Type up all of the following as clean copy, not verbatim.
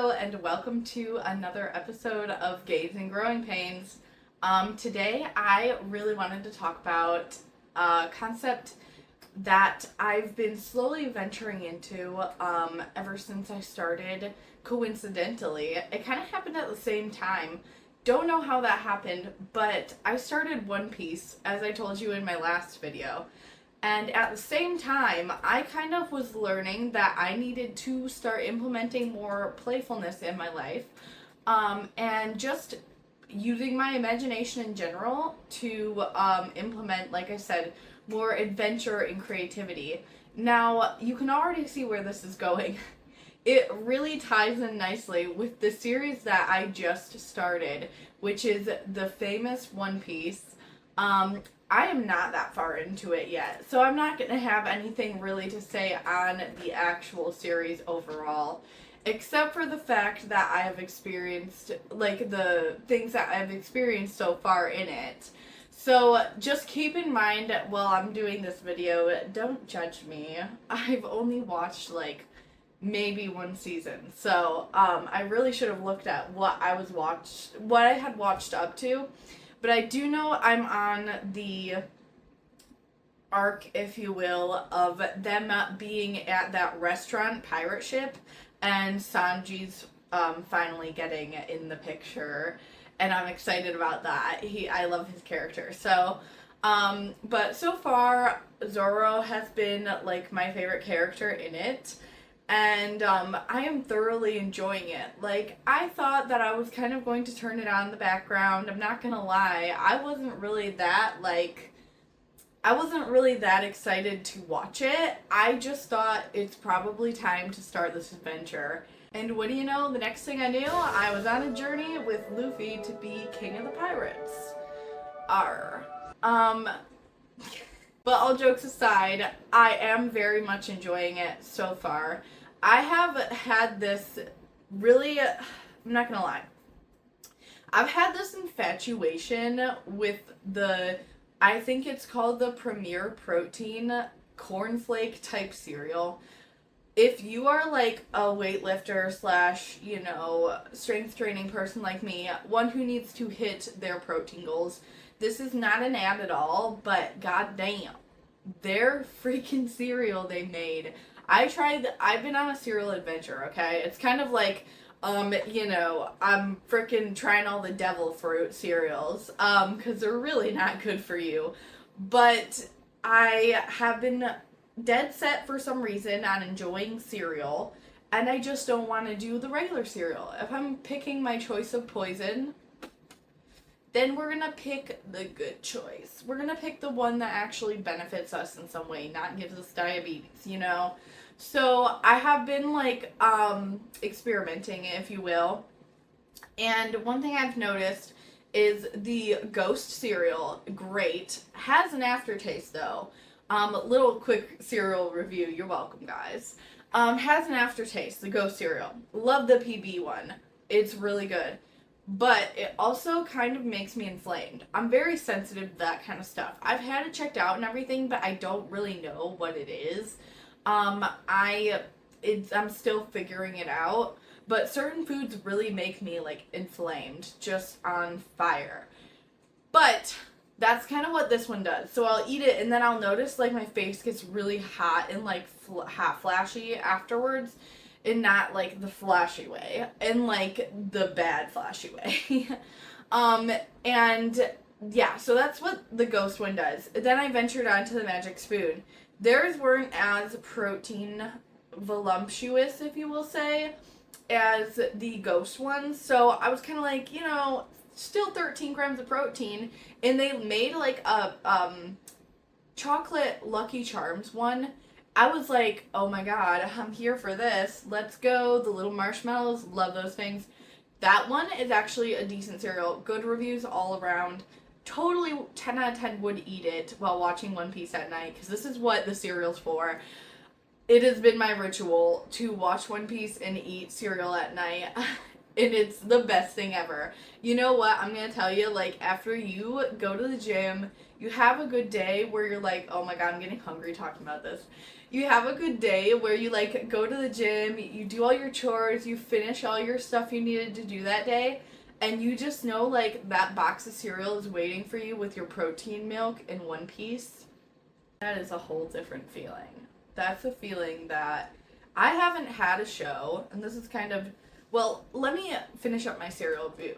Hello and welcome to another episode of Gaze and Growing Pains. Today I really wanted to talk about a concept that I've been slowly venturing into ever since I started. Coincidentally, it kind of happened at the same time. Don't know how that happened, but I started One Piece, as I told you in my last video. And at the same time, I kind of was learning that I needed to start implementing more playfulness in my life, and just using my imagination in general to implement, like I said, more adventure and creativity. Now, you can already see where this is going. It really ties in nicely with the series that I just started, which is the famous One Piece. I am not that far into it yet, so I'm not going to have anything really to say on the actual series overall, except for the fact that I have experienced, like, the things that I've experienced so far in it. So just keep in mind while I'm doing this video, don't judge me. I've only watched, like, maybe one season, so I really should have looked at what I had watched up to. But I do know I'm on the arc, if you will, of them being at that restaurant pirate ship, and Sanji's finally getting in the picture, and I'm excited about that. I love his character. So, but so far, Zoro has been like my favorite character in it. And I am thoroughly enjoying it. Like, I thought that I was kind of going to turn it on in the background. I'm not gonna lie. I wasn't really that excited to watch it. I just thought it's probably time to start this adventure. And what do you know? The next thing I knew, I was on a journey with Luffy to be king of the pirates. Arr. But all jokes aside, I am very much enjoying it so far. I have had this really, I'm not gonna lie, I've had this infatuation with I think it's called the Premier Protein cornflake type cereal. If you are like a weightlifter slash, strength training person like me, one who needs to hit their protein goals, this is not an ad at all, but goddamn, their freaking cereal they made. I've been on a cereal adventure, okay? It's kind of like, I'm freaking trying all the devil fruit cereals, because they're really not good for you. But I have been dead set for some reason on enjoying cereal, and I just don't want to do the regular cereal. If I'm picking my choice of poison, then we're gonna pick the good choice. We're gonna pick the one that actually benefits us in some way, not gives us diabetes. So I have been experimenting, if you will. And one thing I've noticed is the Ghost cereal, great, has an aftertaste though. Little quick cereal review, you're welcome guys. Has an aftertaste, the Ghost cereal. Love the PB one. It's really good. But it also kind of makes me inflamed. I'm very sensitive to that kind of stuff. I've had it checked out and everything, but I don't really know what it is. I'm still figuring it out. But certain foods really make me inflamed, just on fire. But that's kind of what this one does. So I'll eat it and then I'll notice my face gets really hot and hot flashy afterwards. In not the flashy way, in the bad flashy way. And yeah, so that's what the Ghost one does. Then I ventured on to the Magic Spoon. Theirs weren't as protein voluptuous, if you will say, as the Ghost ones. So I was kind of still 13 grams of protein, and they made a chocolate Lucky Charms one. I was like, oh my god, I'm here for this. Let's go. The little marshmallows, love those things. That one is actually a decent cereal. Good reviews all around. Totally 10 out of 10 would eat it while watching One Piece at night, because this is what the cereal's for. It has been my ritual to watch One Piece and eat cereal at night. And it's the best thing ever. You know what? I'm going to tell you, after you go to the gym, you have a good day where you're like, oh my god, I'm getting hungry talking about this. you have a good day where you like go to the gym, you do all your chores, you finish all your stuff you needed to do that day, and you just know like that box of cereal is waiting for you with your protein milk in one piece. That is a whole different feeling. That's a feeling that I haven't had a show, and this is kind of, well, let me finish up my cereal review.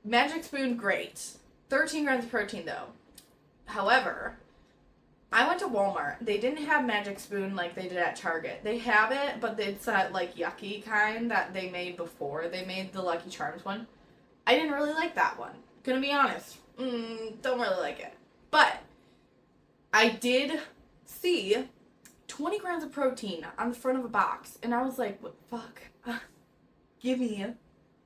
Magic Spoon, great. 13 grams of protein though. However, I went to Walmart. They didn't have Magic Spoon like they did at Target. They have it, but it's that like yucky kind that they made before. They made the Lucky Charms one. I didn't really like that one. Gonna be honest. Don't really like it. But I did see 20 grams of protein on the front of a box. And I was like, what the fuck? Give me,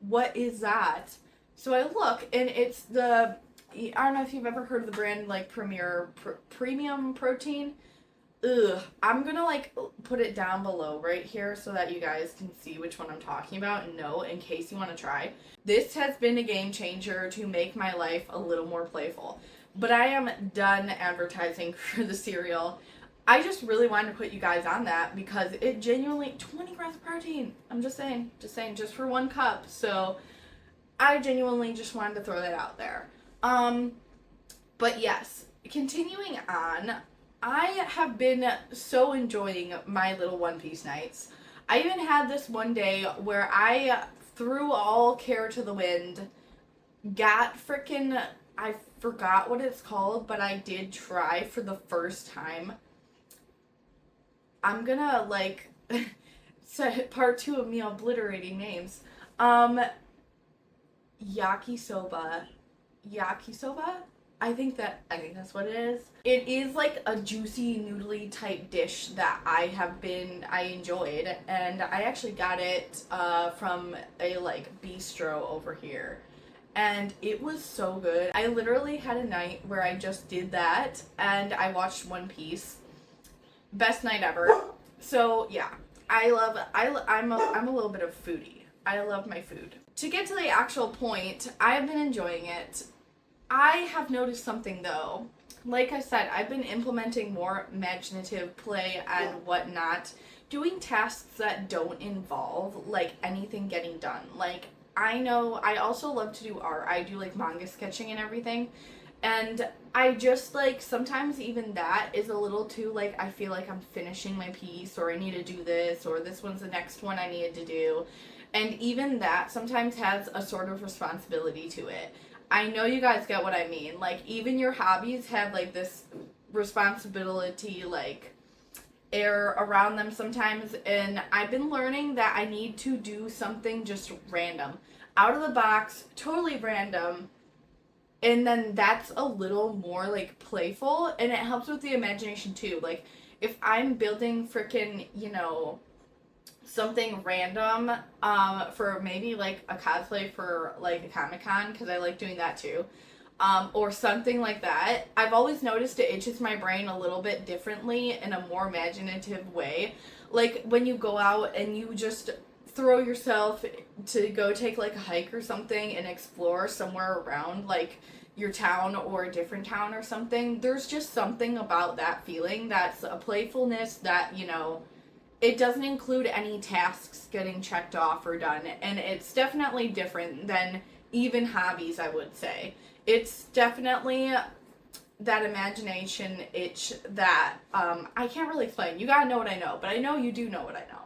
what is that? So I look, and it's the, I don't know if you've ever heard of the brand, like, Premium Protein. Ugh. I'm gonna, like, put it down below right here so that you guys can see which one I'm talking about and know in case you want to try. This has been a game changer to make my life a little more playful. But I am done advertising for the cereal. I just really wanted to put you guys on that because it genuinely, 20 grams of protein. I'm just saying, just for one cup. So I genuinely just wanted to throw that out there. But yes, continuing on, I have been so enjoying my little One Piece nights. I even had this one day where I threw all care to the wind, got frickin', I forgot what it's called, but I did try for the first time. I'm gonna, like, set part 2 of me obliterating names. Yakisoba. I think that's what it is. It is like a juicy, noodly type dish that I enjoyed, and I actually got it from a like bistro over here, and it was so good. I literally had a night where I just did that, and I watched One Piece. Best night ever. So yeah, I'm a little bit of a foodie. I love my food. To get to the actual point, I have been enjoying it. I have noticed something though. Like I said, I've been implementing more imaginative play and whatnot, doing tasks that don't involve like anything getting done. Like, I know I also love to do art. I do like manga sketching and everything. And I just like, sometimes even that is a little too like, I feel like I'm finishing my piece, or I need to do this, or this one's the next one I needed to do. And even that sometimes has a sort of responsibility to it. I know you guys get what I mean. Like, even your hobbies have like this responsibility, like, air around them sometimes. And I've been learning that I need to do something just random, out of the box, totally random. And then that's a little more like playful, and it helps with the imagination too. Like, if I'm building frickin', something random for maybe like a cosplay for like a Comic-Con, because I like doing that too, or something like that, I've always noticed it itches my brain a little bit differently in a more imaginative way. Like, when you go out and you just throw yourself to go take like a hike or something and explore somewhere around like your town or a different town or something, there's just something about that feeling that's a playfulness that, it doesn't include any tasks getting checked off or done, and it's definitely different than even hobbies, I would say. It's definitely that imagination itch that I can't really explain. You gotta know what I know, but I know you do know what I know.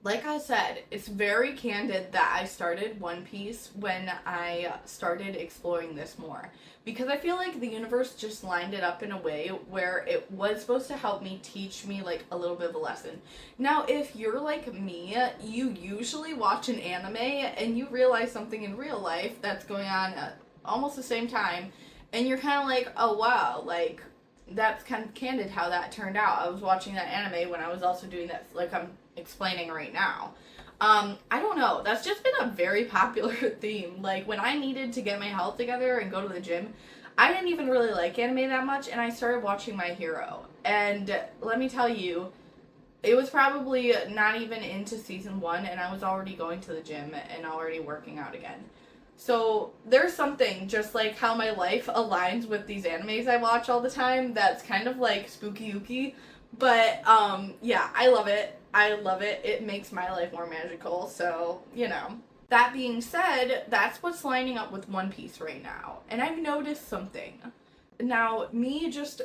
Like I said, it's very candid that I started One Piece when I started exploring this more, because I feel like the universe just lined it up in a way where it was supposed to help me, teach me like a little bit of a lesson. Now, if you're like me, you usually watch an anime and you realize something in real life that's going on at almost the same time, and you're kind of like, oh wow, like, that's kind of candid how that turned out. I was watching that anime when I was also doing that, like I'm explaining right now. I don't know. That's just been a very popular theme. Like, when I needed to get my health together and go to the gym, I didn't even really like anime that much, and I started watching My Hero. And let me tell you, it was probably not even into season 1, and I was already going to the gym and already working out again. So there's something, just like how my life aligns with these animes I watch all the time, that's kind of like spooky-ooky, But yeah, I love it. I love it. It makes my life more magical. So, you know. That being said, that's what's lining up with One Piece right now. And I've noticed something. Now, me just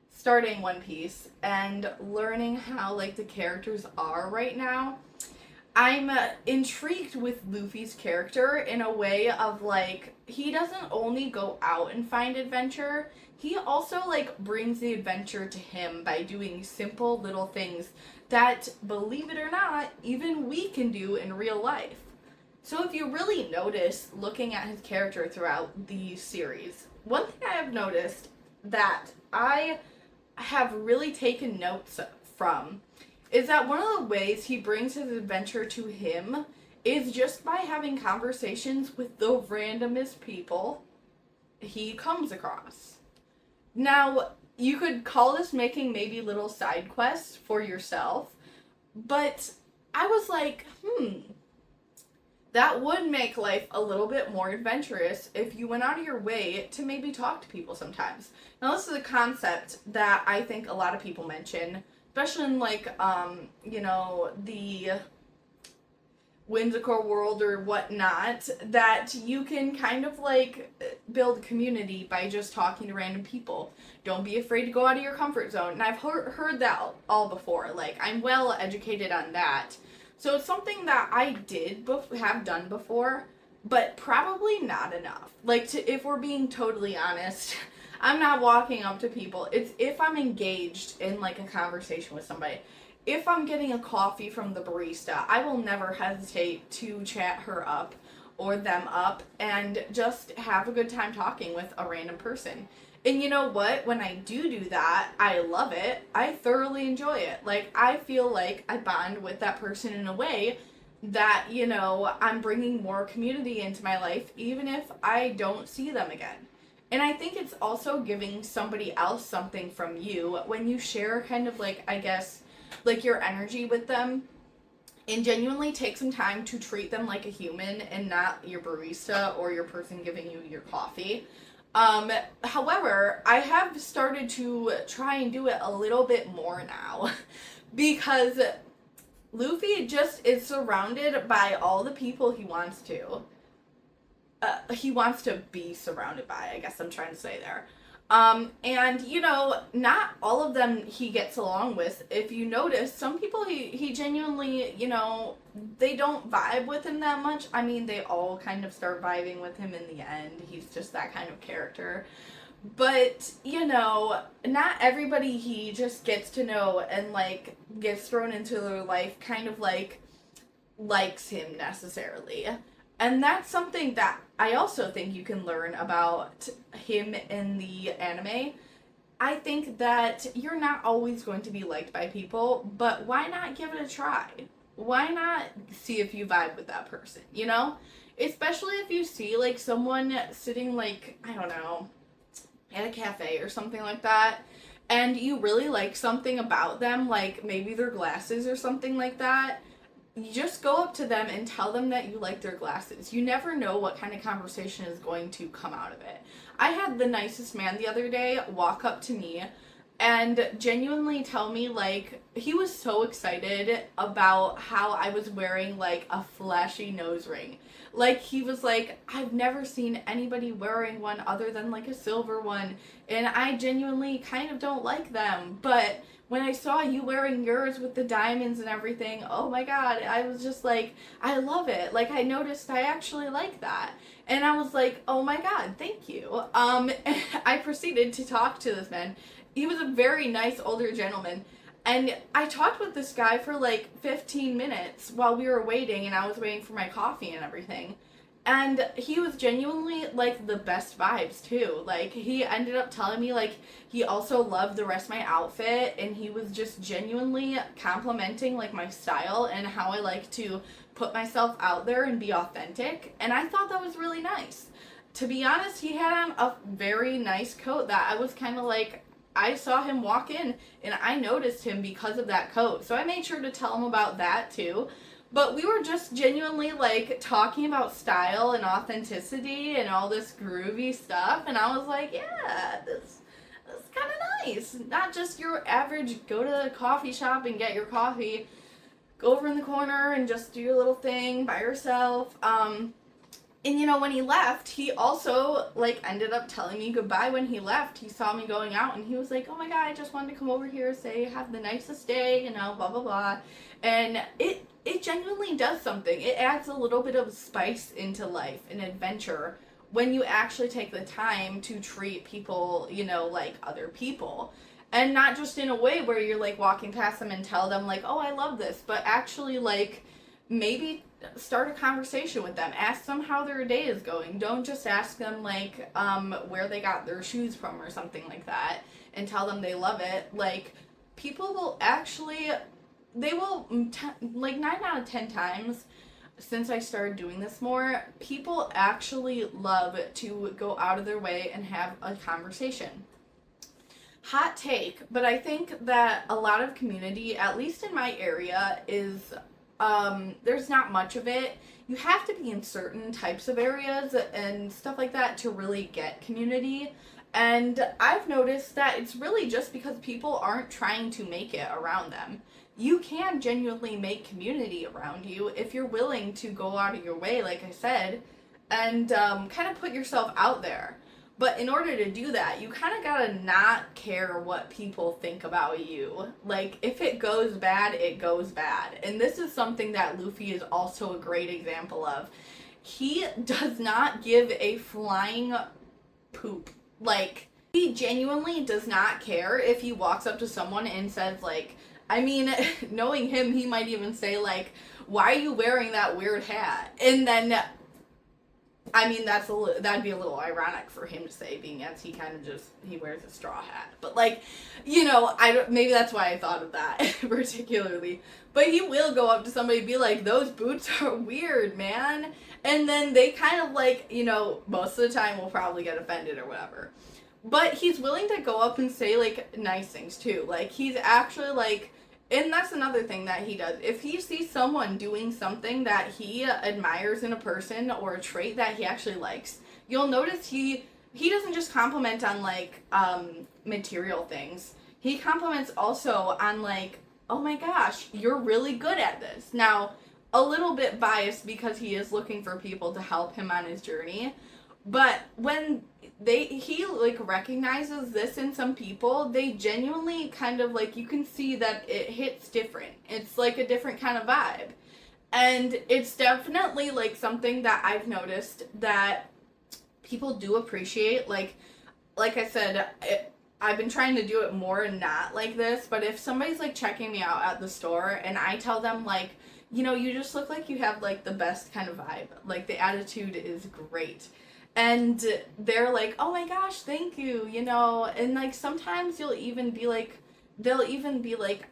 starting One Piece and learning how like the characters are right now, I'm intrigued with Luffy's character in a way of like he doesn't only go out and find adventure, he also like brings the adventure to him by doing simple little things that, believe it or not, even we can do in real life. So if you really notice looking at his character throughout the series, one thing I have noticed that I have really taken notes from is that one of the ways he brings his adventure to him is just by having conversations with the randomest people he comes across. Now, you could call this making maybe little side quests for yourself, but I was like, that would make life a little bit more adventurous if you went out of your way to maybe talk to people sometimes. Now, this is a concept that I think a lot of people mention, especially in like, the whimsical world or whatnot, that you can kind of like build community by just talking to random people. Don't be afraid to go out of your comfort zone. And I've heard that all before. Like, I'm well educated on that. So it's something that I did have done before, but probably not enough. Like, if we're being totally honest, I'm not walking up to people. It's if I'm engaged in like a conversation with somebody. If I'm getting a coffee from the barista, I will never hesitate to chat her up or them up and just have a good time talking with a random person. And you know what? When I do that, I love it. I thoroughly enjoy it. Like, I feel like I bond with that person in a way that, I'm bringing more community into my life, even if I don't see them again. And I think it's also giving somebody else something from you when you share kind of like, I guess, like your energy with them and genuinely take some time to treat them like a human and not your barista or your person giving you your coffee. However, I have started to try and do it a little bit more now because Luffy just is surrounded by all the people he wants to. He wants to be surrounded by, I guess I'm trying to say there. And, not all of them he gets along with. If you notice, some people he genuinely, they don't vibe with him that much. I mean, they all kind of start vibing with him in the end. He's just that kind of character. But, not everybody he just gets to know and, like, gets thrown into their life kind of, like, likes him necessarily. And that's something that I also think you can learn about him in the anime. I think that you're not always going to be liked by people, but why not give it a try? Why not see if you vibe with that person, Especially if you see, like, someone sitting, like, I don't know, at a cafe or something like that, and you really like something about them, like maybe their glasses or something like that. You just go up to them and tell them that you like their glasses. You never know what kind of conversation is going to come out of it. I had the nicest man the other day walk up to me and genuinely tell me, like, he was so excited about how I was wearing, like, a flashy nose ring. Like, he was like, I've never seen anybody wearing one other than, like, a silver one, and I genuinely kind of don't like them, but when I saw you wearing yours with the diamonds and everything, oh my god, I was just like, I love it. Like, I noticed I actually like that. And I was like, oh my god, thank you. I proceeded to talk to this man. He was a very nice older gentleman. And I talked with this guy for like 15 minutes while we were waiting and I was waiting for my coffee and everything. And he was genuinely, like, the best vibes, too. Like, he ended up telling me, like, he also loved the rest of my outfit, and he was just genuinely complimenting, like, my style and how I like to put myself out there and be authentic. And I thought that was really nice. To be honest, he had on a very nice coat that I was kind of like, I saw him walk in, and I noticed him because of that coat. So I made sure to tell him about that, too. But we were just genuinely, like, talking about style and authenticity and all this groovy stuff. And I was like, yeah, this is kind of nice. Not just your average go to the coffee shop and get your coffee, go over in the corner and just do your little thing by yourself. And you know, when he left, he also like ended up telling me goodbye when he left. He saw me going out and he was like, "Oh my god, I just wanted to come over here, say have the nicest day, you know, blah blah blah." And it genuinely does something. It adds a little bit of spice into life and adventure when you actually take the time to treat people, you know, like other people. And not just in a way where you're like walking past them and tell them like, "Oh, I love this," but actually like maybe start a conversation with them. Ask them how their day is going. Don't just ask them like where they got their shoes from or something like that and tell them they love it. Like people will actually, they will like 9 out of 10 times since I started doing this more, people actually love to go out of their way and have a conversation. Hot take, but I think that a lot of community, at least in my area, is there's not much of it. You have to be in certain types of areas and stuff like that to really get community. And I've noticed that it's really just because people aren't trying to make it around them. You can genuinely make community around you if you're willing to go out of your way, like I said, and kind of put yourself out there. But in order to do that, you kind of gotta not care what people think about you. Like, if it goes bad, it goes bad. And this is something that Luffy is also a great example of. He does not give a flying poop. Like, he genuinely does not care if he walks up to someone and says, like, I mean, knowing him, he might even say, like, "Why are you wearing that weird hat?" And then, I mean, that'd be a little ironic for him to say, being as he kind of just, he wears a straw hat. But, like, you know, maybe that's why I thought of that particularly. But he will go up to somebody and be like, "Those boots are weird, man." And then they kind of, like, you know, most of the time will probably get offended or whatever. But he's willing to go up and say, like, nice things, too. Like, he's actually, like, and that's another thing that he does. If he sees someone doing something that he admires in a person or a trait that he actually likes, you'll notice he doesn't just compliment on, like, material things. He compliments also on, like, "Oh my gosh, you're really good at this." Now, a little bit biased because he is looking for people to help him on his journey. But when he like recognizes this in some people, they genuinely kind of like, you can see that it hits different. It's like a different kind of vibe. And it's definitely like something that I've noticed that people do appreciate. Like I said, I've been trying to do it more and not like this, but if somebody's like checking me out at the store and I tell them like, you know, you just look like you have like the best kind of vibe. Like the attitude is great. And they're like, "Oh my gosh, thank you," you know, and like sometimes they'll even be like,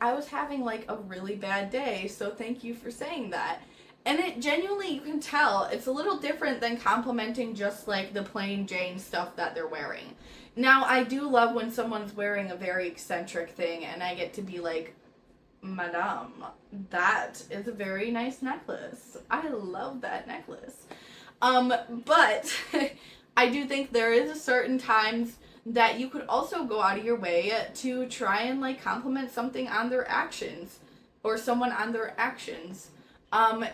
"I was having like a really bad day, so thank you for saying that." And it genuinely, you can tell, it's a little different than complimenting just like the plain Jane stuff that they're wearing. Now, I do love when someone's wearing a very eccentric thing and I get to be like, "Madame, that is a very nice necklace. I love that necklace." But I do think there is a certain times that you could also go out of your way to try and like compliment something on their actions or someone on their actions.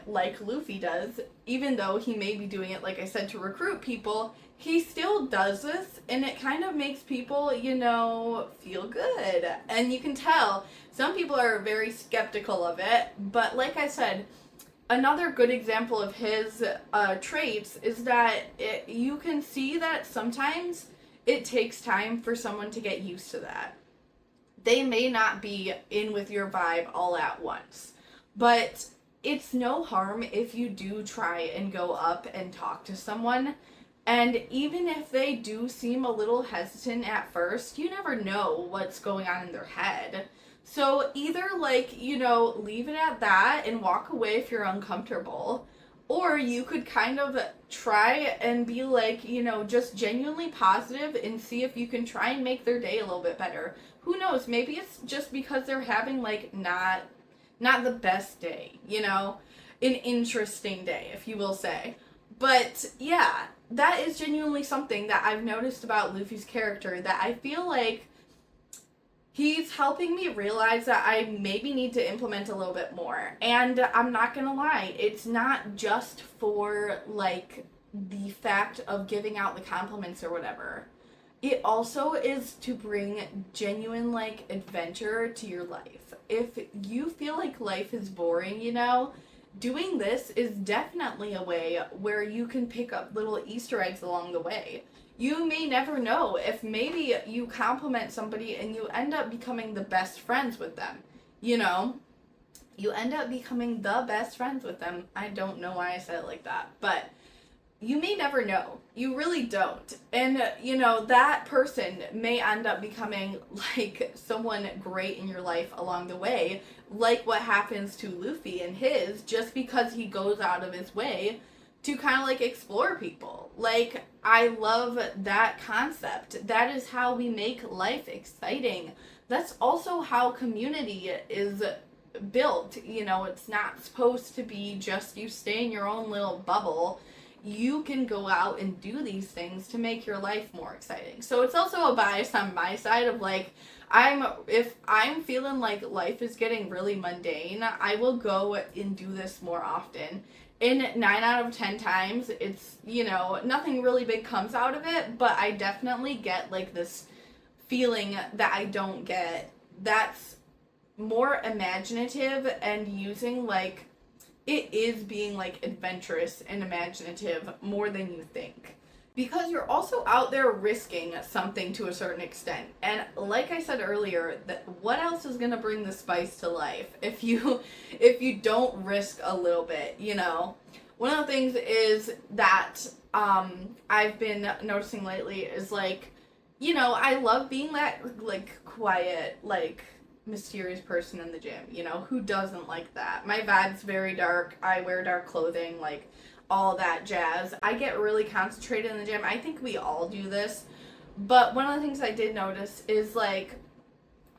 Like Luffy does, even though he may be doing it, like I said, to recruit people, he still does this and it kind of makes people, you know, feel good. And you can tell some people are very skeptical of it, but like I said, another good example of his traits is that you can see that sometimes it takes time for someone to get used to that. They may not be in with your vibe all at once, but it's no harm if you do try and go up and talk to someone. And even if they do seem a little hesitant at first, you never know what's going on in their head. So either, like, you know, leave it at that and walk away if you're uncomfortable. Or you could kind of try and be like, you know, just genuinely positive and see if you can try and make their day a little bit better. Who knows? Maybe it's just because they're having, like, not the best day, you know? An interesting day, if you will say. But, yeah, that is genuinely something that I've noticed about Luffy's character that I feel like he's helping me realize that I maybe need to implement a little bit more. And I'm not gonna lie, it's not just for like the fact of giving out the compliments or whatever. It also is to bring genuine like adventure to your life. If you feel like life is boring, doing this is definitely a way where you can pick up little Easter eggs along the way. You may never know if maybe you compliment somebody and you end up becoming the best friends with them. You know, you end up becoming the best friends with them. I don't know why I said it like that, but you may never know. You really don't. And, that person may end up becoming like someone great in your life along the way, like what happens to Luffy and his, just because he goes out of his way to kind of like explore people. Like, I love that concept. That is how we make life exciting. That's also how community is built. It's not supposed to be just you stay in your own little bubble. You can go out and do these things to make your life more exciting. So it's also a bias on my side of like, if I'm feeling like life is getting really mundane, I will go and do this more often. In 9 out of 10 times, it's, nothing really big comes out of it, but I definitely get like this feeling that I don't get that's more imaginative and using like, it is being like adventurous and imaginative more than you think. Because you're also out there risking something to a certain extent. And like I said earlier, that what else is gonna bring the spice to life if you don't risk a little bit, One of the things is that I've been noticing lately is like, I love being that like quiet, like mysterious person in the gym, who doesn't like that? My vibe's very dark. I wear dark clothing, like all that jazz. I get really concentrated in the gym. I think we all do this. But one of the things I did notice is like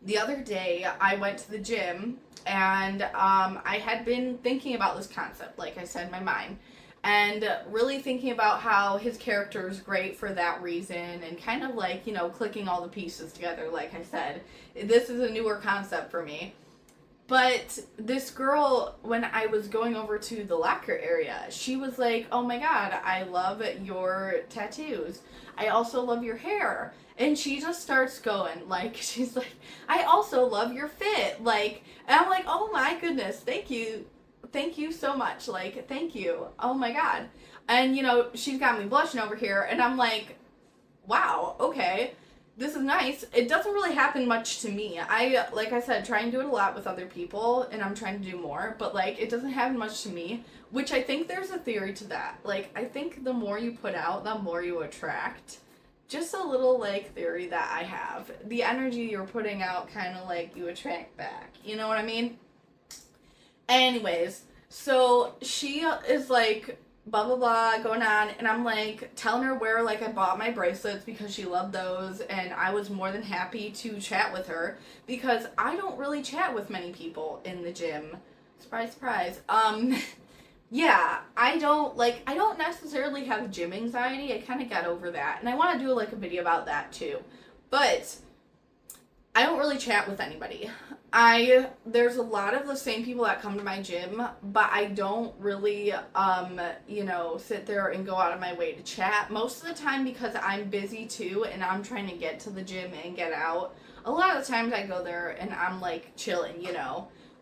the other day I went to the gym and I had been thinking about this concept, like I said in my mind, and really thinking about how his character is great for that reason and kind of like, clicking all the pieces together, like I said. This is a newer concept for me. But this girl, when I was going over to the locker area, she was like, oh my god, I love your tattoos. I also love your hair. And she just starts going, like, she's like, I also love your fit. Like, and I'm like, oh my goodness, thank you. Thank you so much. Like, thank you. Oh my god. And, she's got me blushing over here. And I'm like, wow, okay. This is nice. It doesn't really happen much to me. Like I said, try and do it a lot with other people, and I'm trying to do more, but like, it doesn't happen much to me, which I think there's a theory to that. Like, I think the more you put out, the more you attract. Just a little, like, theory that I have. The energy you're putting out, kind of like, you attract back. You know what I mean? Anyways, so she is like, blah blah blah going on, and I'm like telling her where like I bought my bracelets because she loved those, and I was more than happy to chat with her because I don't really chat with many people in the gym. Surprise, surprise. Yeah, I don't necessarily have gym anxiety. I kind of got over that, and I want to do like a video about that too. But I don't really chat with anybody. There's a lot of the same people that come to my gym, but I don't really, sit there and go out of my way to chat. Most of the time because I'm busy too, and I'm trying to get to the gym and get out. A lot of the times I go there and I'm like chilling,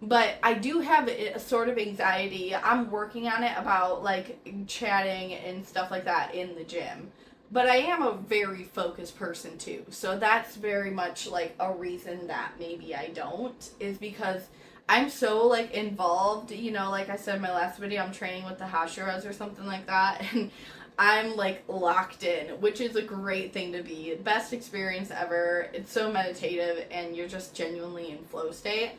But I do have a sort of anxiety. I'm working on it about like chatting and stuff like that in the gym. But I am a very focused person too. So that's very much like a reason that maybe I don't, is because I'm so like involved, like I said in my last video, I'm training with the Hashiras or something like that, and I'm like locked in, which is a great thing to be. Best experience ever. It's so meditative and you're just genuinely in flow state.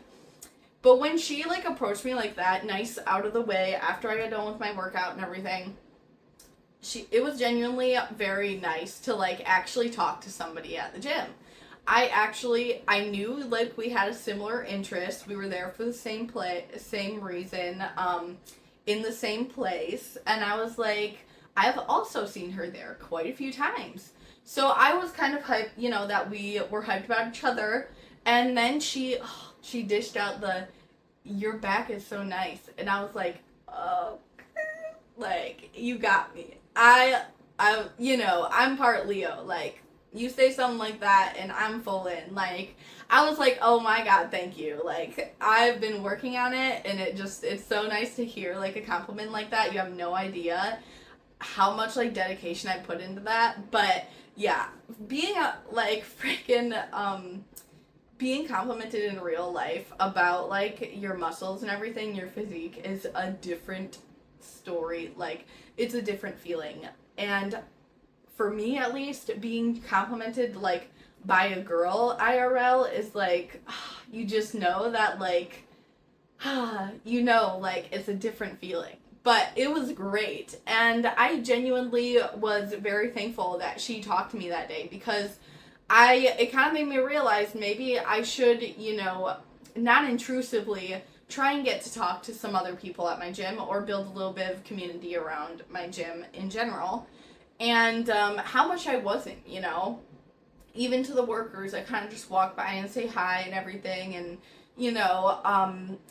But when she like approached me like that, nice out of the way after I got done with my workout and everything, it was genuinely very nice to like actually talk to somebody at the gym. I knew like we had a similar interest. We were there for the same reason, in the same place. And I was like, I've also seen her there quite a few times. So I was kind of hyped, that we were hyped about each other. And then she dished out the, your back is so nice. And I was like, oh, like, you got me. I'm part Leo. Like, you say something like that and I'm full in. Like, I was like, oh my god, thank you. Like, I've been working on it and it's so nice to hear, like, a compliment like that. You have no idea how much, like, dedication I put into that. But, yeah, being being complimented in real life about, like, your muscles and everything, your physique, is a different story. Like, it's a different feeling. And for me, at least, being complimented, like, by a girl IRL is like, you just know that, like, like, it's a different feeling. But it was great. And I genuinely was very thankful that she talked to me that day, because it kind of made me realize maybe I should, not intrusively try and get to talk to some other people at my gym, or build a little bit of community around my gym in general. And how much I wasn't, even to the workers, I kind of just walk by and say hi and everything. And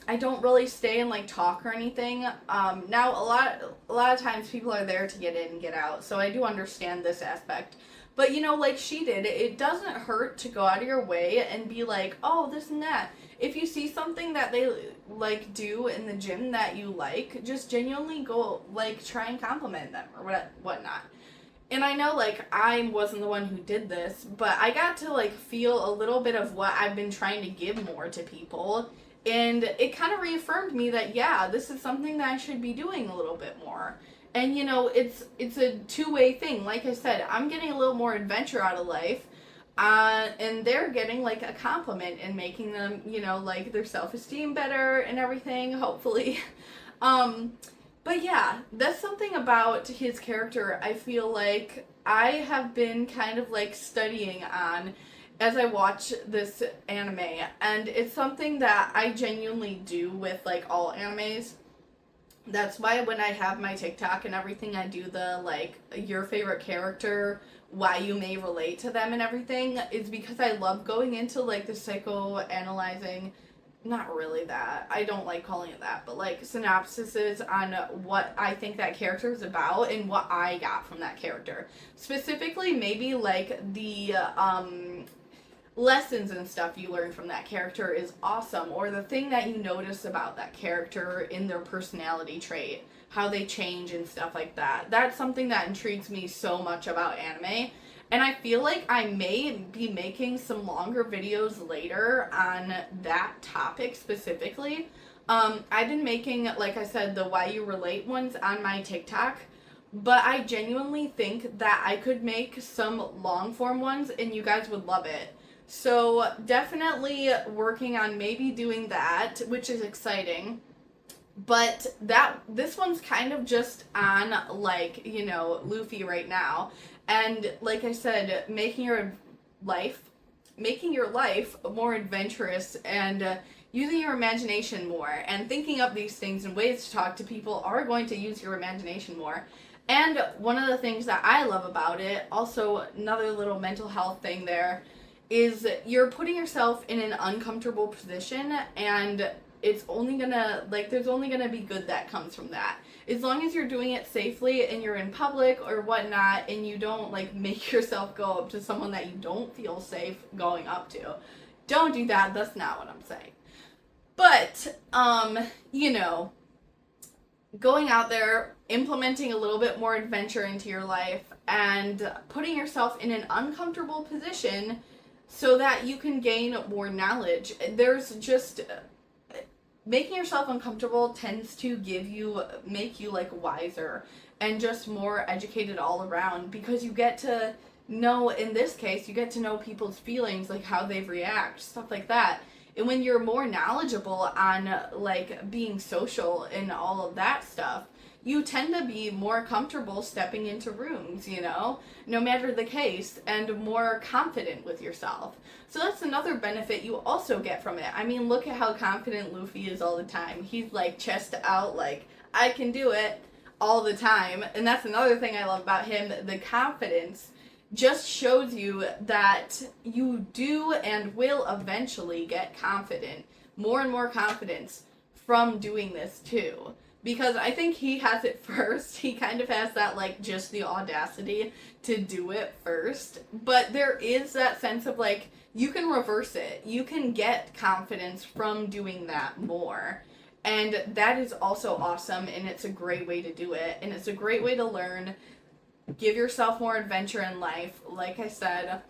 I don't really stay and, like, talk or anything. Now a lot of times people are there to get in and get out, so I do understand this aspect. But, like she did, it doesn't hurt to go out of your way and be like, oh, this and that. If you see something that they, like, do in the gym that you like, just genuinely go, like, try and compliment them or whatnot. And I know, like, I wasn't the one who did this, but I got to, like, feel a little bit of what I've been trying to give more to people. And it kind of reaffirmed me that, yeah, this is something that I should be doing a little bit more. And, it's a two-way thing. Like I said, I'm getting a little more adventure out of life. And they're getting, like, a compliment and making them, like, their self-esteem better and everything, hopefully. But yeah, that's something about his character I feel like I have been kind of, like, studying on as I watch this anime. And it's something that I genuinely do with, like, all animes. That's why when I have my TikTok and everything, I do the, like, your favorite character, why you may relate to them and everything, is because I love going into, like, the psychoanalyzing, not really that, I don't like calling it that, but, like, synopsises on what I think that character is about and what I got from that character. Specifically, maybe, like, the, lessons and stuff you learn from that character is awesome, or the thing that you notice about that character in their personality trait, how they change and stuff like that. That's something that intrigues me so much about anime, and I feel like I may be making some longer videos later on that topic specifically. I've been making, like I said, the why you relate ones on my TikTok, but I genuinely think that I could make some long form ones and you guys would love it. So definitely working on maybe doing that, which is exciting. But this one's kind of just on, like, Luffy right now. And like I said, making your life more adventurous, and using your imagination more, and thinking up these things and ways to talk to people are going to use your imagination more. And one of the things that I love about it, also another little mental health thing there, is you're putting yourself in an uncomfortable position, and it's only gonna, like, there's only gonna be good that comes from that. As long as you're doing it safely and you're in public or whatnot, and you don't, like, make yourself go up to someone that you don't feel safe going up to. Don't do that, that's not what I'm saying. But, going out there, implementing a little bit more adventure into your life, and putting yourself in an uncomfortable position so that you can gain more knowledge. There's just, making yourself uncomfortable tends to make you, like, wiser and just more educated all around, because you get to know, in this case, you get to know people's feelings, like how they react, stuff like that. And when you're more knowledgeable on, like, being social and all of that stuff, you tend to be more comfortable stepping into rooms, no matter the case, and more confident with yourself. So that's another benefit you also get from it. I mean, look at how confident Luffy is all the time. He's, like, chest out, like, I can do it all the time. And that's another thing I love about him, the confidence just shows you that you do and will eventually get confident, more and more confidence from doing this too. Because I think he has it first. He kind of has that, like, just the audacity to do it first. But there is that sense of, like, you can reverse it. You can get confidence from doing that more. And that is also awesome, and it's a great way to do it. And it's a great way to learn. Give yourself more adventure in life, like I said.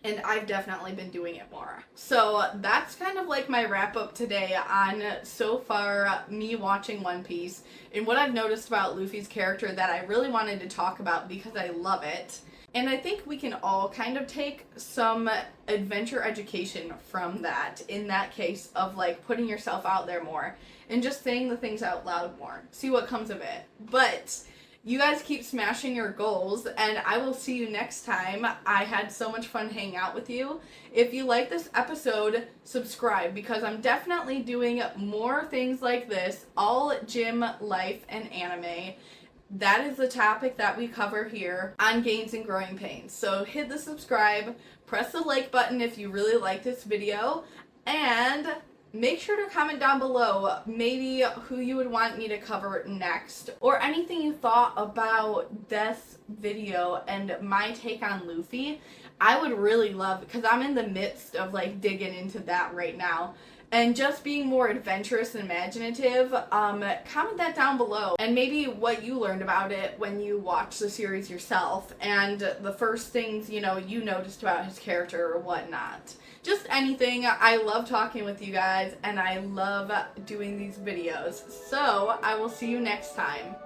And I've definitely been doing it more. So that's kind of like my wrap up today on, so far, me watching One Piece and what I've noticed about Luffy's character that I really wanted to talk about because I love it. And I think we can all kind of take some adventure education from that, in that case of, like, putting yourself out there more and just saying the things out loud more. See what comes of it. But you guys keep smashing your goals, and I will see you next time. I had so much fun hanging out with you. If you like this episode, subscribe, because I'm definitely doing more things like this, all gym, life, and anime. That is the topic that we cover here on Gains and Growing Pains. So hit the subscribe, press the like button if you really like this video, and make sure to comment down below maybe who you would want me to cover next, or anything you thought about this video and my take on Luffy. I would really love, because I'm in the midst of, like, digging into that right now, and just being more adventurous and imaginative. Comment that down below, and maybe what you learned about it when you watched the series yourself, and the first things, you noticed about his character or whatnot. Just anything. I love talking with you guys, and I love doing these videos. So I will see you next time.